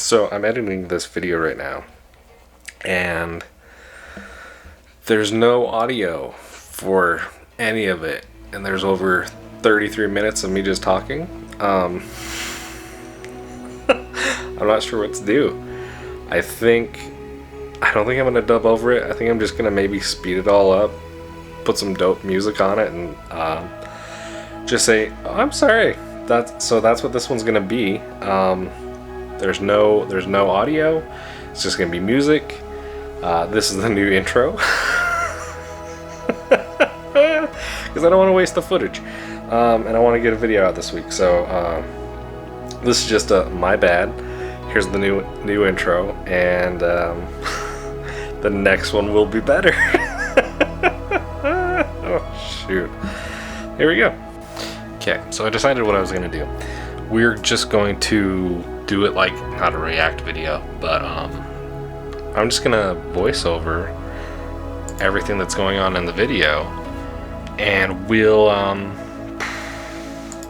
So I'm editing this video right now, and there's no audio for any of it, and there's over 33 minutes of me just talking. I'm not sure what to do. I don't think I'm gonna dub over it. I think I'm just gonna maybe speed it all up, put some dope music on it, and just say, oh, I'm sorry. That's what this one's gonna be. There's no audio. It's just gonna be music. This is the new intro. Because I don't want to waste the footage, and I want to get a video out this week. So this is just my bad. Here's the new intro, and the next one will be better. Oh shoot! Here we go. Okay, so I decided what I was gonna do. We're just going to do it like not a react video, but I'm just gonna voice over everything that's going on in the video, and we'll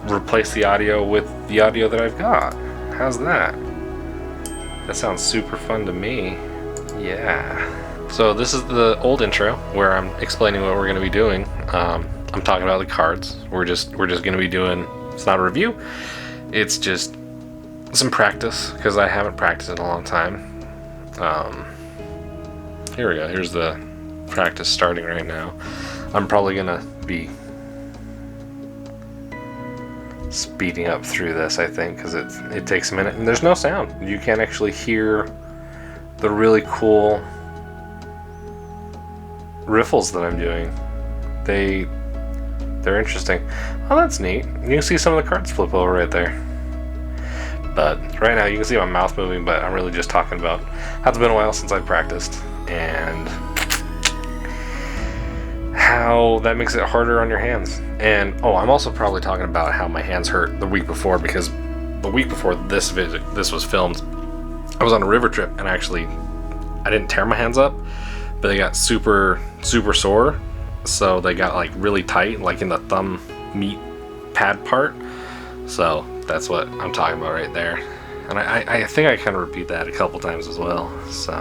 replace the audio with the audio that I've got. How's that? That sounds super fun to me. Yeah. So this is the old intro where I'm explaining what we're gonna be doing. I'm talking about the cards. We're just gonna be doing. It's not a review. It's just some practice because I haven't practiced in a long time. Here we go. Here's the practice starting right now. I'm probably gonna be speeding up through this, I think, because it takes a minute and there's no sound. You can't actually hear the really cool riffles that I'm doing. They're interesting. Oh, that's neat. You can see some of the cards flip over right there. But right now you can see my mouth moving, but I'm really just talking about how it's been a while since I practiced and how that makes it harder on your hands. And I'm also probably talking about how my hands hurt the week before, because the week before this was filmed, I was on a river trip and I didn't tear my hands up, but they got super sore. So they got like really tight, like in the thumb meat pad part. So that's what I'm talking about right there. And I think I kind of repeat that a couple times as well. So,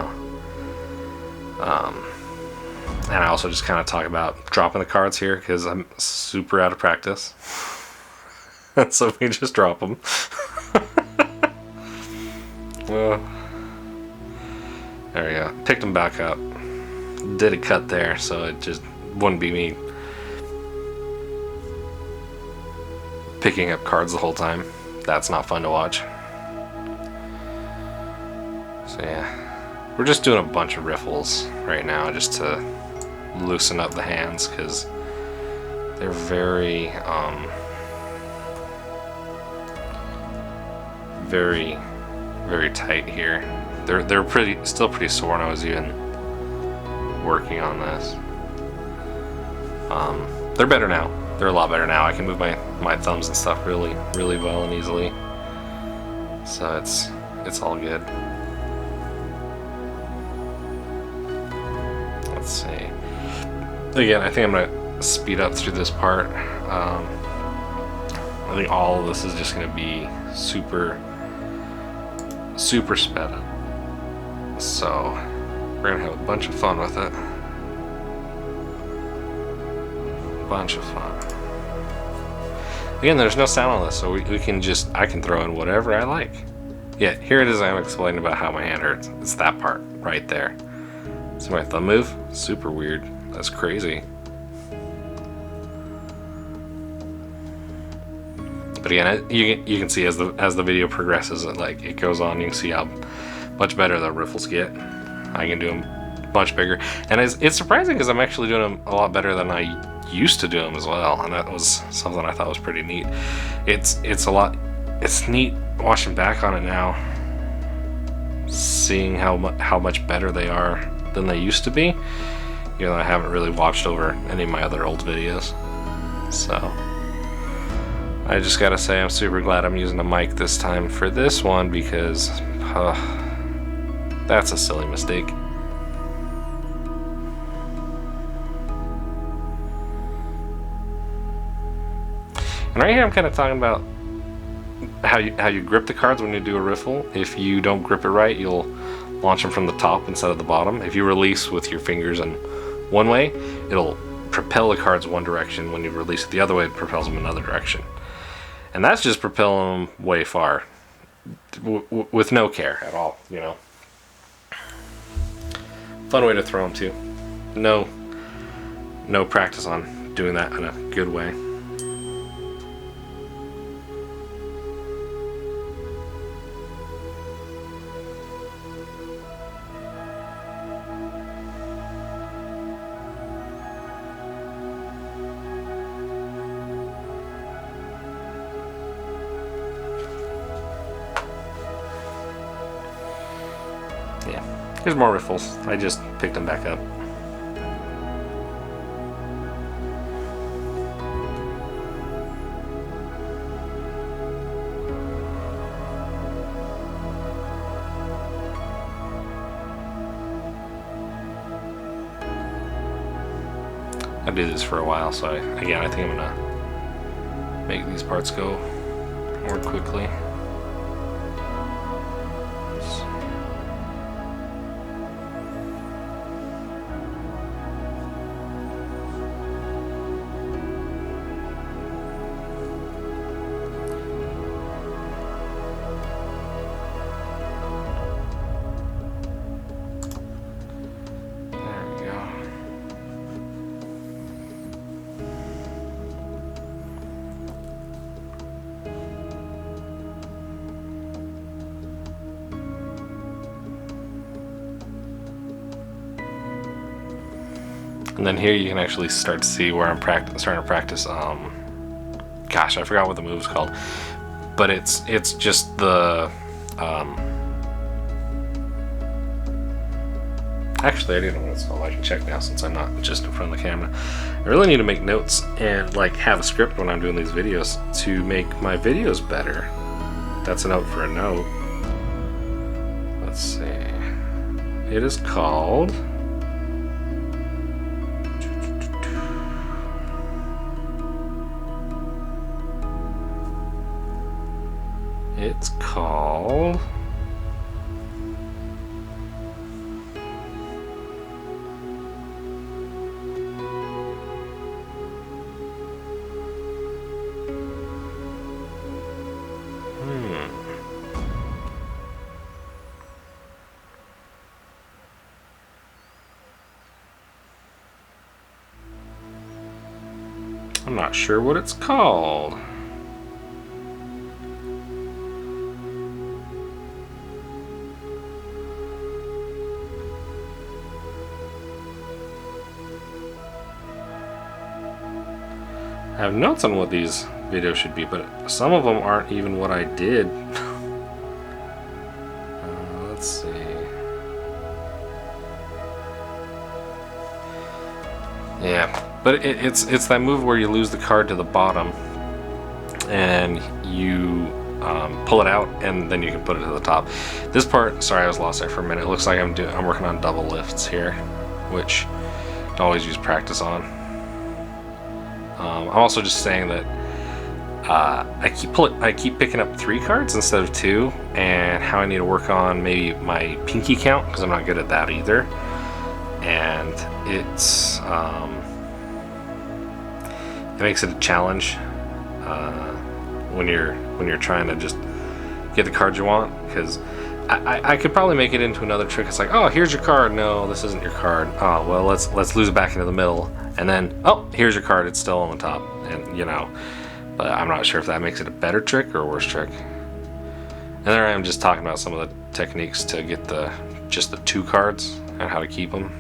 and I also just kind of talk about dropping the cards here because I'm super out of practice. And so we just drop them. Well, there we go. Picked them back up. Did a cut there, so it just wouldn't be me picking up cards the whole time. That's not fun to watch. So yeah, we're just doing a bunch of riffles right now just to loosen up the hands because they're very tight here. They're still pretty sore when I was even working on this. They're better now. They're a lot better now. I can move my thumbs and stuff really well and easily. So it's all good. Let's see. Again, I think I'm gonna speed up through this part. I think all of this is just gonna be super sped up. So we're gonna have a bunch of fun with it. Bunch of fun. Again, there's no sound on this, so I can throw in whatever I like. Yeah, here it is. I'm explaining about how my hand hurts. It's that part right there. See my thumb move? Super weird. That's crazy. But again, you can see as the video progresses, it goes on. You can see how much better the riffles get. I can do them much bigger, and it's surprising because I'm actually doing them a lot better than I used to do them as well, and that was something I thought was pretty neat. It's neat watching back on it now, seeing how much better they are than they used to be. You know, I haven't really watched over any of my other old videos, so I just gotta say I'm super glad I'm using a mic this time for this one because that's a silly mistake. And right here I'm kind of talking about how you grip the cards when you do a riffle. If you don't grip it right, you'll launch them from the top instead of the bottom. If you release with your fingers in one way, it'll propel the cards one direction. When you release it the other way, it propels them another direction. And that's just propelling them way far with no care at all, you know. Fun way to throw them too. No practice on doing that in a good way. Yeah, here's more riffles. I just picked them back up. I do this for a while, so I think I'm gonna make these parts go more quickly. And then here you can actually start to see where I'm starting to practice. Gosh, I forgot what the move's called, but it's just the. Actually, I do know what it's called. I can check now since I'm not just in front of the camera. I really need to make notes and like have a script when I'm doing these videos to make my videos better. That's a note for a note. Let's see. It is called. It's called. I'm not sure what it's called. I have notes on what these videos should be, but some of them aren't even what I did. Let's see. Yeah, but it's that move where you lose the card to the bottom, and you pull it out, and then you can put it to the top. This part, sorry, I was lost there for a minute. It looks like I'm working on double lifts here, which I always use practice on. I'm also just saying that I keep picking up 3 cards instead of 2, and how I need to work on maybe my pinky count, because I'm not good at that either. And it's it makes it a challenge when you're trying to just get the cards you want, because I could probably make it into another trick. It's like, oh, here's your card. No, this isn't your card. Oh, well, let's lose it back into the middle, and then, oh, here's your card. It's still on the top, and you know. But I'm not sure if that makes it a better trick or a worse trick. And there I am just talking about some of the techniques to get just the 2 cards and how to keep them.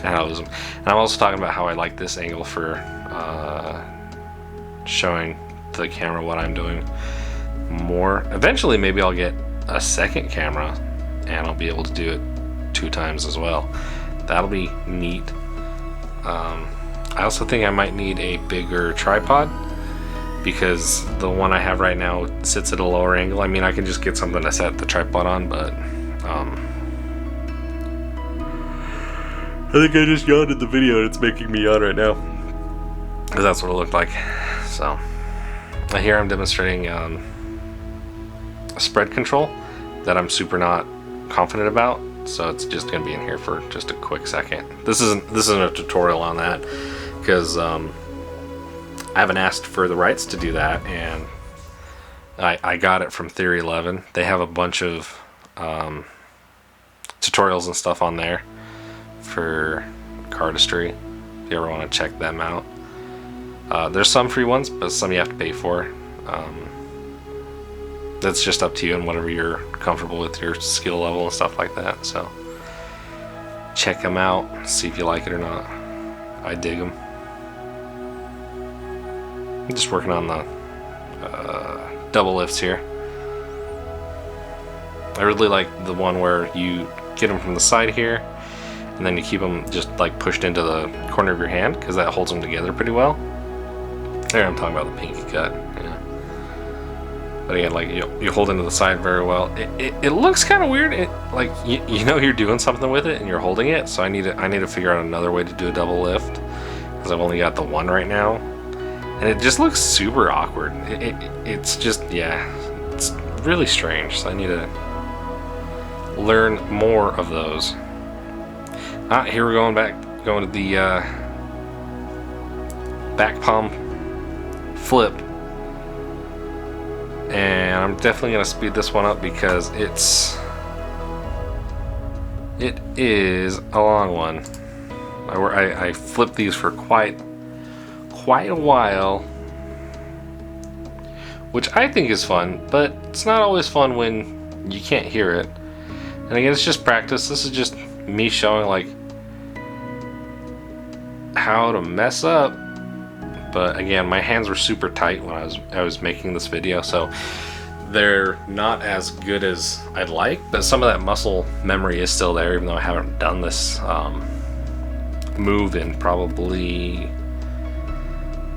And how to lose them. And I'm also talking about how I like this angle for showing to the camera what I'm doing more. Eventually, maybe I'll get a second camera and I'll be able to do it 2 times as well. That'll be neat. I also think I might need a bigger tripod, because the one I have right now sits at a lower angle. I mean, I can just get something to set the tripod on, but I think I just yawned in the video and it's making me yawn right now. Because that's what it looked like. So, here I'm demonstrating spread control that I'm super not confident about. So it's just going to be in here for just a quick second. This isn't a tutorial on that because I haven't asked for the rights to do that, and I got it from Theory 11. They have a bunch of tutorials and stuff on there for cardistry if you ever want to check them out. There's some free ones, but some you have to pay for. That's just up to you and whatever you're comfortable with, your skill level and stuff like that. So check them out, see if you like it or not. I dig them. I'm just working on the double lifts here. I really like the one where you get them from the side here and then you keep them just like pushed into the corner of your hand, because that holds them together pretty well. There, I'm talking about the pinky cut. Yeah. But again, like you hold into the side very well. It looks kind of weird. Like you know you're doing something with it and you're holding it. So I need to figure out another way to do a double lift, because I've only got the one right now, and it just looks super awkward. It's just, yeah, it's really strange. So I need to learn more of those. Here we're going to the back palm flip, and I'm definitely going to speed this one up because it is a long one. I flipped these for quite a while, which I think is fun, but it's not always fun when you can't hear it. And again, it's just practice. This is just me showing like how to mess up. But again, my hands were super tight when I was making this video, so they're not as good as I'd like, but some of that muscle memory is still there, even though I haven't done this move in probably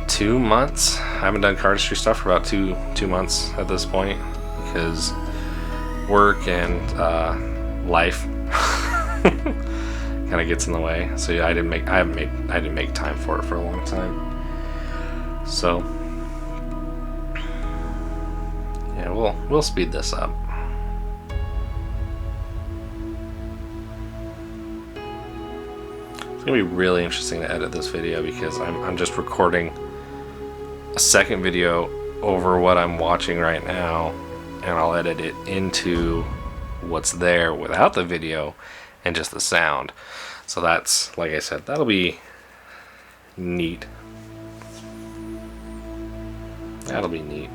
2 months. I haven't done cardistry stuff for about two months at this point, because work and life kind of gets in the way. So yeah, I didn't make time for it for a long time. So yeah, we'll speed this up. It's gonna be really interesting to edit this video, because I'm just recording a second video over what I'm watching right now, and I'll edit it into what's there without the video and just the sound. So that's, like I said, that'll be neat. That'll be neat.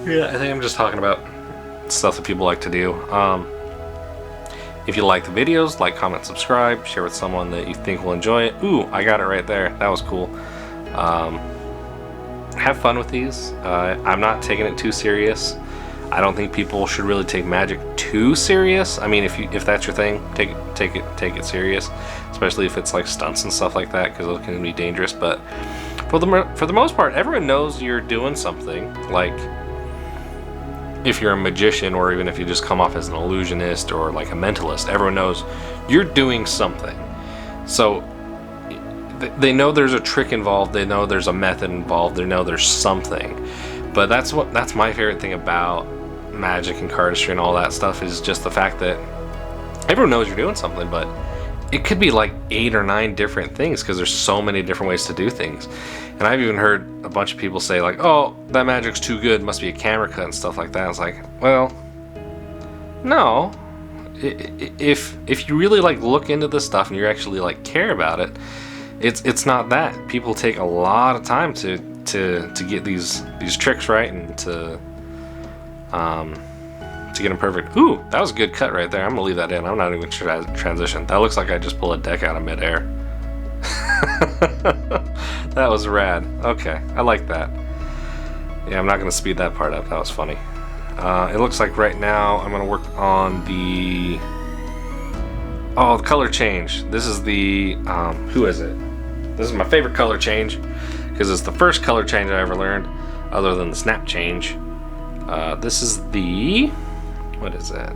Yeah, I think I'm just talking about stuff that people like to do. If you like the videos, like, comment, subscribe, share with someone that you think will enjoy it. Ooh, I got it right there. That was cool. Have fun with these. I'm not taking it too serious. I don't think people should really take magic too serious. I mean, if that's your thing, take it serious, especially if it's like stunts and stuff like that, because those can be dangerous. But for the most part, everyone knows you're doing something. Like, if you're a magician, or even if you just come off as an illusionist or like a mentalist, everyone knows you're doing something. So they know there's a trick involved, they know there's a method involved, they know there's something. But that's my favorite thing about magic and cardistry and all that stuff, is just the fact that everyone knows you're doing something, but it could be like 8 or 9 different things, because there's so many different ways to do things. And I've even heard a bunch of people say like, oh, that magic's too good, must be a camera cut and stuff like that. It's like, well, no. If you really like look into this stuff and you actually like care about it, it's not that. People take a lot of time to get these tricks right, and to get them perfect. Ooh, that was a good cut right there. I'm gonna leave that in. I'm not even transition. That looks like I just pulled a deck out of midair. That was rad. Okay, I like that. Yeah, I'm not gonna speed that part up. That was funny. It looks like right now I'm gonna work on the Oh, the color change. This is the, who is it? This is my favorite color change because it's the first color change I ever learned other than the snap change. This is the, what is that?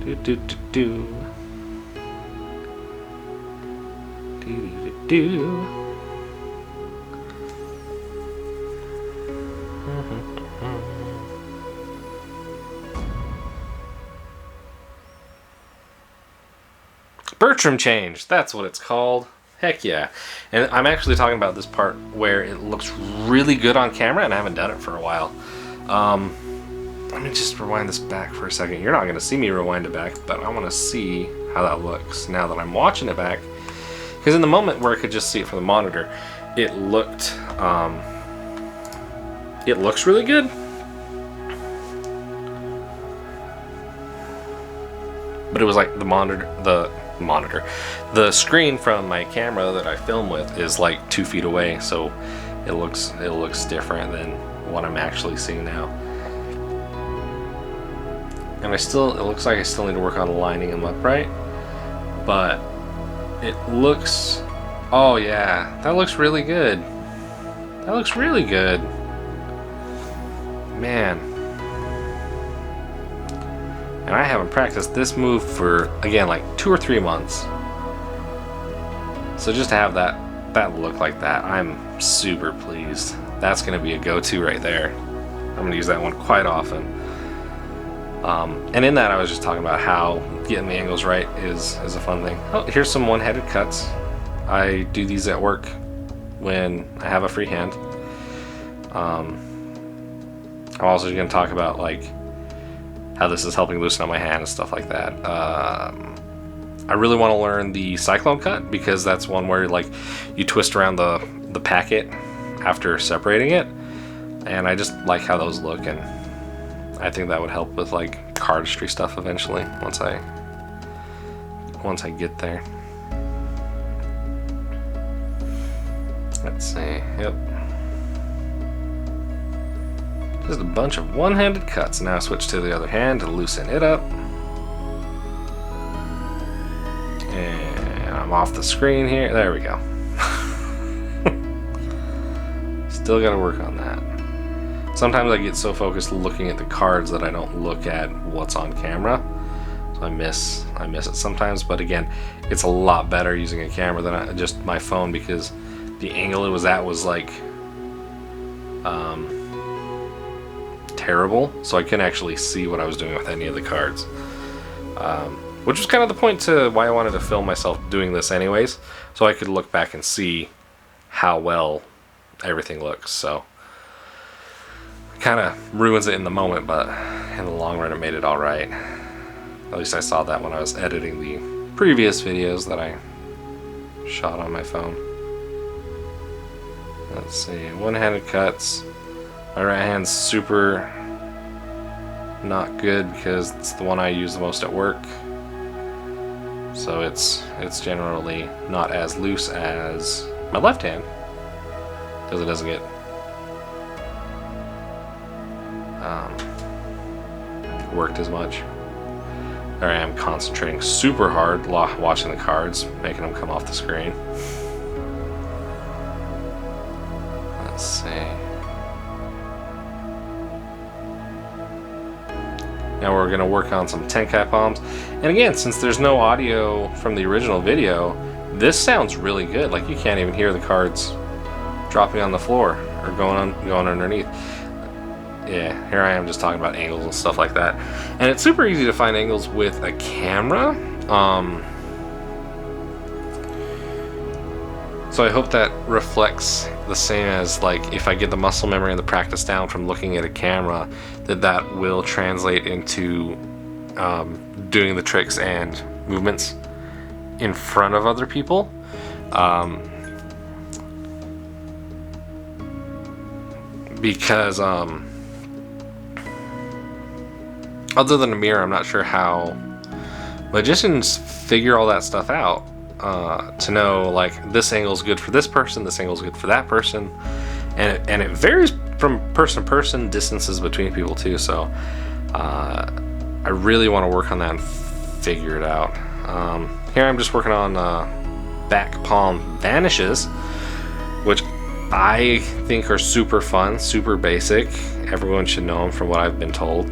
Do do do do. Do do do. Bertram change, that's what it's called. Heck yeah. And I'm actually talking about this part where it looks really good on camera, and I haven't done it for a while. Let me just rewind this back for a second. You're not going to see me rewind it back, but I want to see how that looks now that I'm watching it back. Because in the moment where I could just see it from the monitor, it looks really good. But it was like the screen from my camera that I film with is like 2 feet away, so it looks different than what I'm actually seeing now. And it looks like I still need to work on lining them up right, but it looks, oh yeah, that looks really good. That looks really good, man. And I haven't practiced this move for, again, like 2 or 3 months. So just to have that look like that, I'm super pleased. That's going to be a go-to right there. I'm going to use that one quite often. And in that, I was just talking about how getting the angles right is a fun thing. Oh, here's some one-handed cuts. I do these at work when I have a free hand. I'm also going to talk about like how this is helping loosen up my hand and stuff like that. I really want to learn the cyclone cut because that's one where like you twist around the packet after separating it, and I just like how those look, and I think that would help with like cardistry stuff eventually once I get there. Let's see. Yep. Just a bunch of one-handed cuts. Now switch to the other hand to loosen it up. And I'm off the screen here. There we go. Still got to work on that. Sometimes I get so focused looking at the cards that I don't look at what's on camera. So I miss it sometimes. But again, it's a lot better using a camera than just my phone because the angle it was at was like terrible, so I couldn't actually see what I was doing with any of the cards, which was kind of the point to why I wanted to film myself doing this anyways, so I could look back and see how well everything looks. So kind of ruins it in the moment, but in the long run it made it all right. At least I saw that when I was editing the previous videos that I shot on my phone. Let's see, one-handed cuts. My right hand's super not good because it's the one I use the most at work. So it's generally not as loose as my left hand because it doesn't get worked as much. There I am concentrating super hard watching the cards, making them come off the screen. Let's see. Now we're going to work on some Tenkai palms. And again, since there's no audio from the original video, this sounds really good. Like you can't even hear the cards dropping on the floor or going underneath. Yeah, here I am just talking about angles and stuff like that. And it's super easy to find angles with a camera. So I hope that reflects the same as like if I get the muscle memory and the practice down from looking at a camera, that will translate into doing the tricks and movements in front of other people. Because other than a mirror, I'm not sure how magicians figure all that stuff out. To know like this angle is good for this person, this angle is good for that person, and it varies from person to person, distances between people too. So I really want to work on that and figure it out. Here I'm just working on back palm vanishes, which I think are super fun, super basic. Everyone should know them from what I've been told.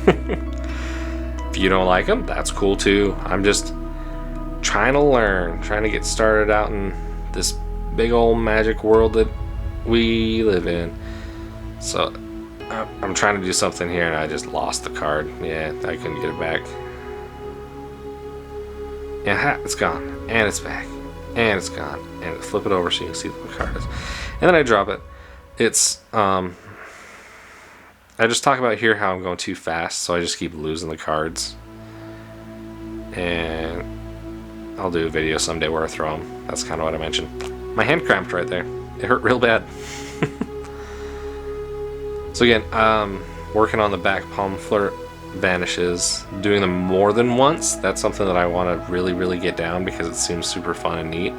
If you don't like them, that's cool too. I'm just trying to learn, trying to get started out in this big old magic world that we live in. So I'm trying to do something here and I just lost the card. Yeah, I couldn't get it back. Yeah, it's gone. And it's back. And it's gone. And flip it over so you can see what the card is. And then I drop it. It's I just talk about here how I'm going too fast, so I just keep losing the cards. And I'll do a video someday where I throw them. That's kind of what I mentioned. My hand cramped right there. It hurt real bad. So again, working on the back palm flirt vanishes, doing them more than once. That's something that I want to really get down because it seems super fun and neat.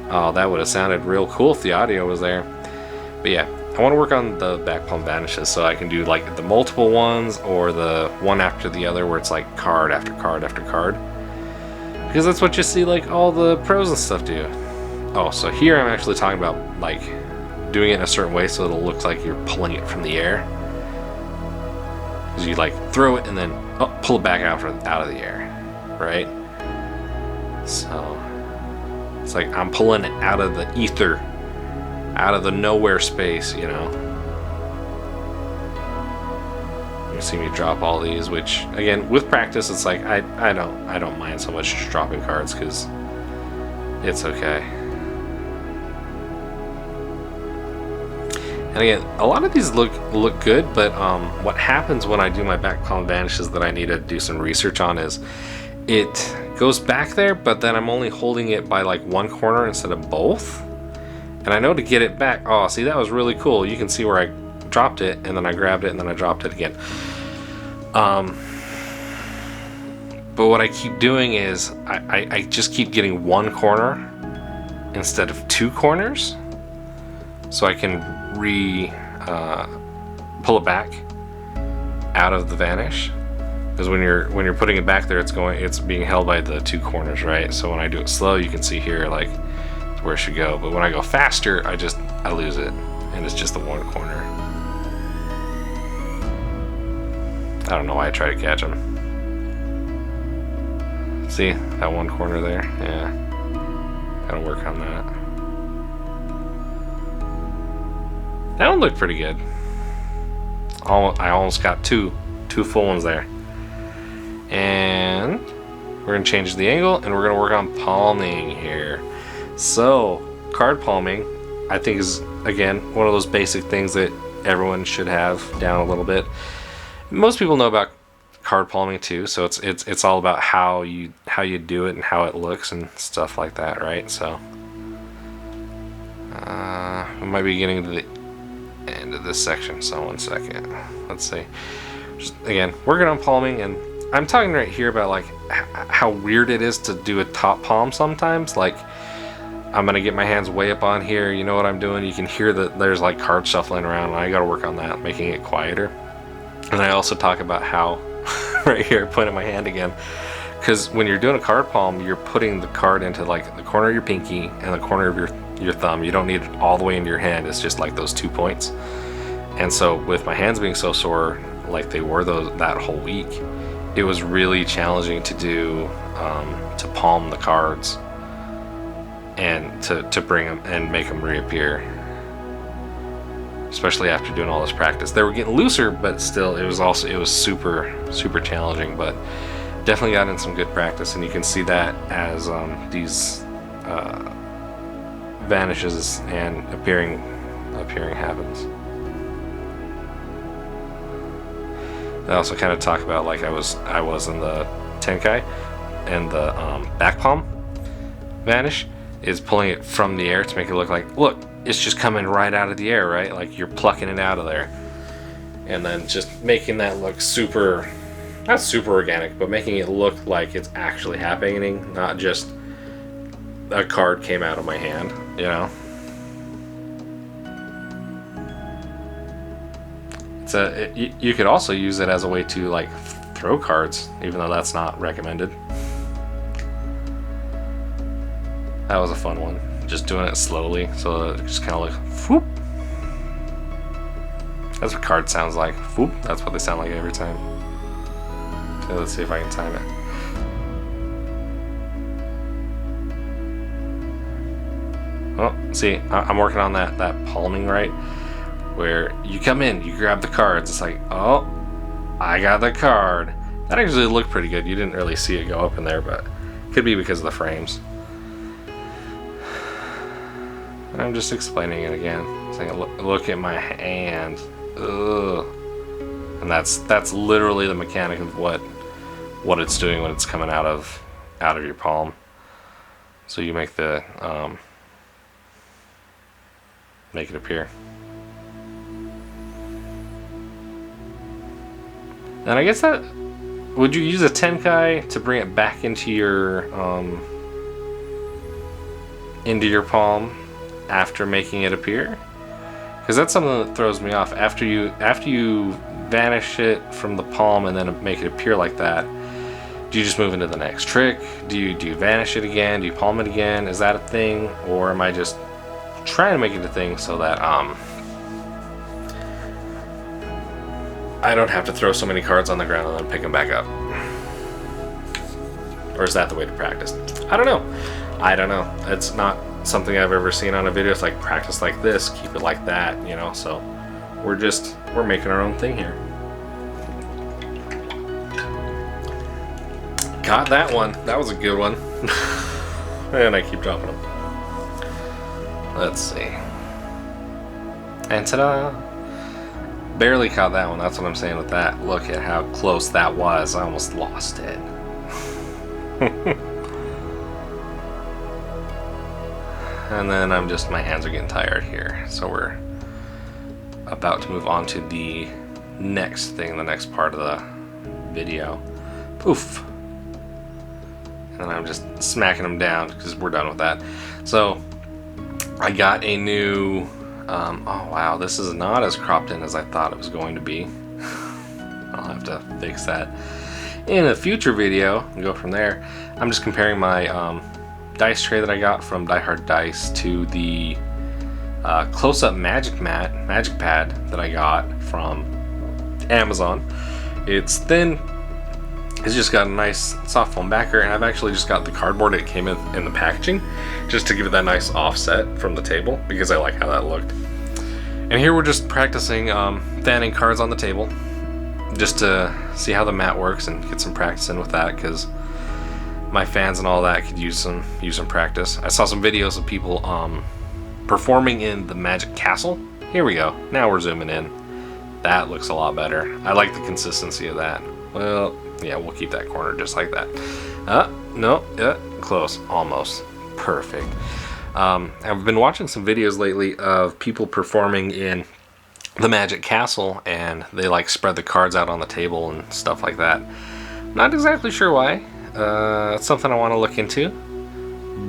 Oh, that would have sounded real cool if the audio was there. But yeah, I want to work on the back palm vanishes so I can do like the multiple ones or the one after the other where it's like card after card after card. Because that's what you see like all the pros and stuff do. Oh, so here I'm actually talking about like doing it in a certain way so it'll look like you're pulling it from the air. Because you like throw it and then pull it back out of the air, right? So it's like I'm pulling it out of the ether, out of the nowhere space, you know. You see me drop all these, which again with practice it's like I don't mind so much just dropping cards because it's okay. And again, a lot of these look good, but what happens when I do my back palm vanishes that I need to do some research on is it goes back there, but then I'm only holding it by like one corner instead of both. And I know to get it back, oh, see, that was really cool. You can see where I dropped it, and then I grabbed it, and then I dropped it again. But what I keep doing is I just keep getting one corner instead of two corners, so I can pull it back out of the vanish. Because when you're putting it back there, it's being held by the two corners, right? So when I do it slow, you can see here like where it should go. But when I go faster, I lose it, and it's just the one corner. I don't know why I try to catch them. See that one corner there? Yeah, gotta work on that. That one looked pretty good. I almost got two full ones there. And we're gonna change the angle and we're gonna work on palming here. So card palming, I think, is again one of those basic things that everyone should have down a little bit. Most people know about card palming too, so it's all about how you do it and how it looks and stuff like that, right? So we might be getting to the end of this section, so 1 second. Let's see. Just again working on palming, and I'm talking right here about like how weird it is to do a top palm sometimes. Like I'm gonna get my hands way up on here, you know what I'm doing, you can hear that there's like cards shuffling around, and I gotta work on that, making it quieter. And I also talk about how right here, pointing my hand again, because when you're doing a card palm, you're putting the card into like the corner of your pinky and the corner of your thumb. You don't need it all the way into your hand. It's just like those 2 points. And so with my hands being so sore like they were that whole week, it was really challenging to do to palm the cards and to bring them and make them reappear, especially after doing all this practice. They were getting looser, but still it was super challenging, but definitely got in some good practice. And you can see that as these vanishes and appearing happens. I also kind of talk about like I was in the Tenkai, and the back palm vanish is pulling it from the air to make it look like, look, it's just coming right out of the air, right? Like you're plucking it out of there. And then just making that look super, not super organic, but making it look like it's actually happening, not just a card came out of my hand, you know? You could also use it as a way to like throw cards, even though that's not recommended. That was a fun one. Just doing it slowly, so it just kind of like whoop. That's what card sounds like. Whoop. That's what they sound like every time. So let's see if I can time it. Oh, see, I'm working on that palming, right? Where you come in, you grab the cards. It's like, oh, I got the card. That actually looked pretty good. You didn't really see it go up in there, but it could be because of the frames. I'm just explaining it again. Saying, look at my hand. Ugh. And that's literally the mechanic of what it's doing when it's coming out of your palm. So you make the make it appear. And I guess that would you use a tenkai to bring it back into your palm after making it appear? Because that's something that throws me off. After you vanish it from the palm and then make it appear like that, do you just move into the next trick? Do you vanish it again? Do you palm it again? Is that a thing, or am I just trying to make it a thing so that I don't have to throw so many cards on the ground and then pick them back up? Or is that the way to practice? I don't know. It's not something I've ever seen on a video. It's like, practice like this, keep it like that, you know. So we're making our own thing here. Got that one. That was a good one. And I keep dropping them. Let's see. And ta-da! Barely caught that one. That's what I'm saying with that. Look at how close that was. I almost lost it. And then my hands are getting tired here. So we're about to move on to the next thing, the next part of the video. Poof. And then I'm just smacking them down because we're done with that. So I got a new, oh wow, this is not as cropped in as I thought it was going to be. I'll have to fix that in a future video and go from there. I'm just comparing my dice tray that I got from Die Hard Dice to the close-up magic pad that I got from Amazon. It's thin. It's just got a nice soft foam backer, and I've actually just got the cardboard it came in the packaging just to give it that nice offset from the table because I like how that looked. And here we're just practicing fanning cards on the table just to see how the mat works and get some practice in with that, because my fans and all that could use some practice. I saw some videos of people performing in the Magic Castle. Here we go. Now we're zooming in. That looks a lot better. I like the consistency of that. Well, yeah, we'll keep that corner just like that. No, yeah, close, almost. Perfect. I've been watching some videos lately of people performing in the Magic Castle, and they like spread the cards out on the table and stuff like that. Not exactly sure why. It's something I want to look into,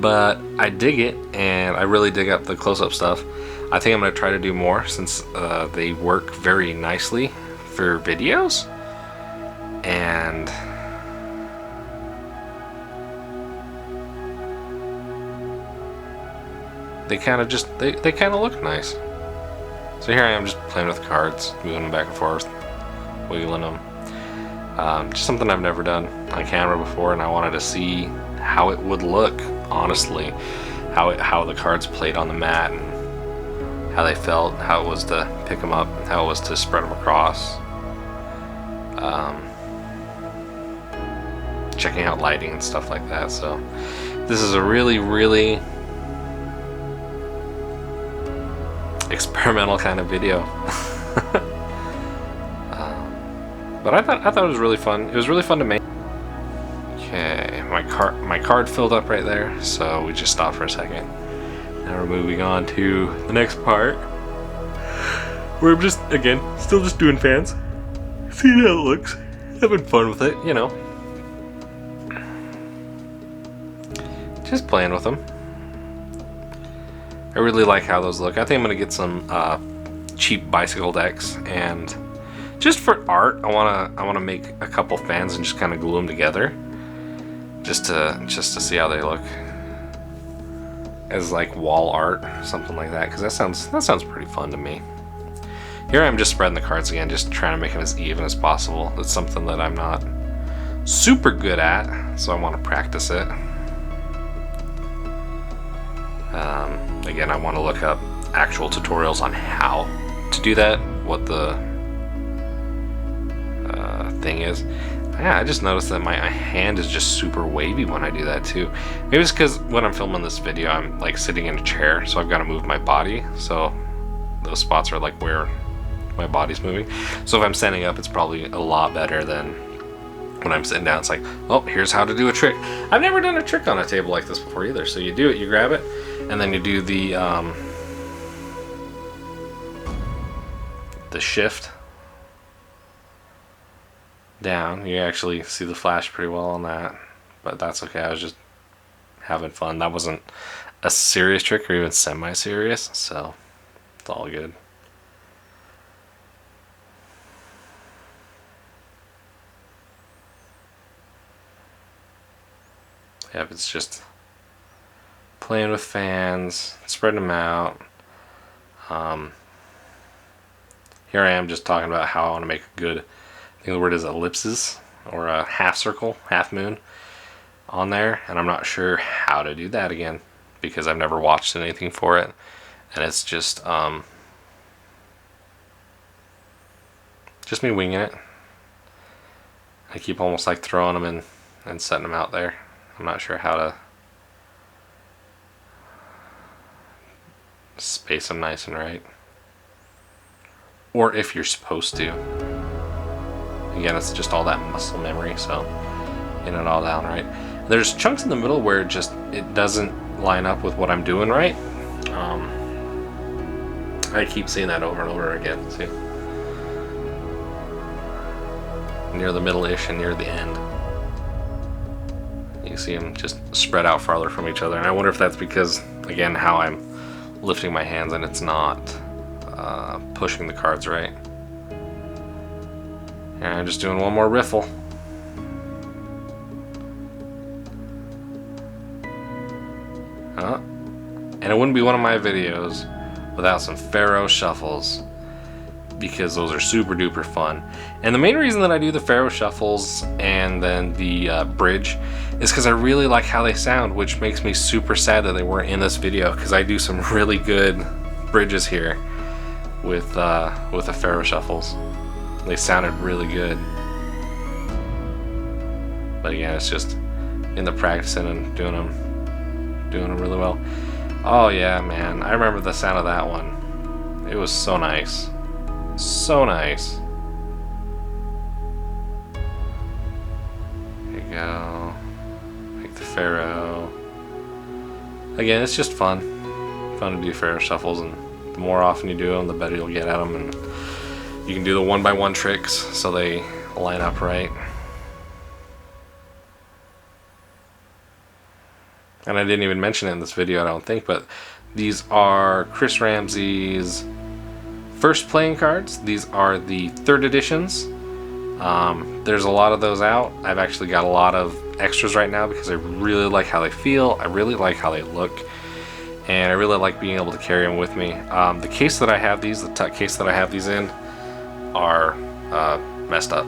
but I dig it, and I really dig up the close-up stuff. I think I'm going to try to do more since they work very nicely for videos. And they kind of look nice. So here I am just playing with cards, moving them back and forth, wiggling them. Just something I've never done on camera before, and I wanted to see how it would look, honestly, how the cards played on the mat and how they felt, how it was to pick them up, how it was to spread them across. Checking out lighting and stuff like that. So this is a really, really experimental kind of video. But I thought it was really fun. It was really fun to make. Okay, my card filled up right there, so we just stopped for a second. Now we're moving on to the next part, where I'm just, again, still just doing fans. See how it looks. Having fun with it, you know. Just playing with them. I really like how those look. I think I'm going to get some cheap bicycle decks and Just for art, I wanna make a couple fans and just kind of glue them together, just to see how they look as like wall art, something like that. Because that sounds pretty fun to me. Here I'm just spreading the cards again, just trying to make them as even as possible. It's something that I'm not super good at, so I want to practice it. Again, I want to look up actual tutorials on how to do that, what the thing is. Yeah, I just noticed that my hand is just super wavy when I do that too. Maybe it's because when I'm filming this video, I'm like sitting in a chair, so I've got to move my body, so those spots are like where my body's moving. So if I'm standing up, it's probably a lot better than when I'm sitting down. It's like, oh, here's how to do a trick. I've never done a trick on a table like this before either. So you do it, you grab it, and then you do the shift down. You actually see the flash pretty well on that, but that's okay. I was just having fun. That wasn't a serious trick or even semi-serious, so it's all good. Yeah, it's just playing with fans, spreading them out. Here I am just talking about how I want to make a good, I think the word is ellipses, or a half circle, half moon on there, and I'm not sure how to do that again because I've never watched anything for it, and it's just me winging it. I keep almost like throwing them in and setting them out there. I'm not sure how to space them nice and right, or if you're supposed to. Again, it's just all that muscle memory, so getting it all down right. There's chunks in the middle where it doesn't line up with what I'm doing right. I keep seeing that over and over again. See, near the middle-ish and near the end, you see them just spread out farther from each other, and I wonder if that's because, again, how I'm lifting my hands and it's not pushing the cards right. And I'm just doing one more riffle. And it wouldn't be one of my videos without some Pharaoh shuffles, because those are super duper fun. And the main reason that I do the Pharaoh shuffles and then the bridge is because I really like how they sound, which makes me super sad that they weren't in this video, because I do some really good bridges here with the Pharaoh shuffles. They sounded really good. But again, it's just in the practicing and doing them really well. Oh yeah, man, I remember the sound of that one. It was so nice. So nice. There you go. Make the Pharaoh. Again, it's just fun. Fun to do Pharaoh shuffles, and the more often you do them, the better you'll get at them, and you can do the one-by-one tricks so they line up right. And I didn't even mention it in this video, I don't think, but these are Chris Ramsey's first playing cards. These are the 3rd editions. There's a lot of those out. I've actually got a lot of extras right now because I really like how they feel. I really like how they look. And I really like being able to carry them with me. The case that I have these, the tuck case that I have these in, are messed up.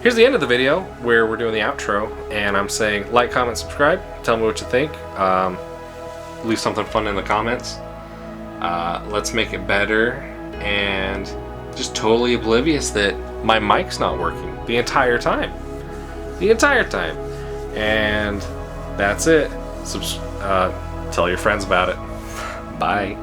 Here's the end of the video where we're doing the outro, and I'm saying like, comment, subscribe. Tell me what you think. Leave something fun in the comments. Let's make it better. And just totally oblivious that my mic's not working the entire time. And that's it. Tell your friends about it. Bye.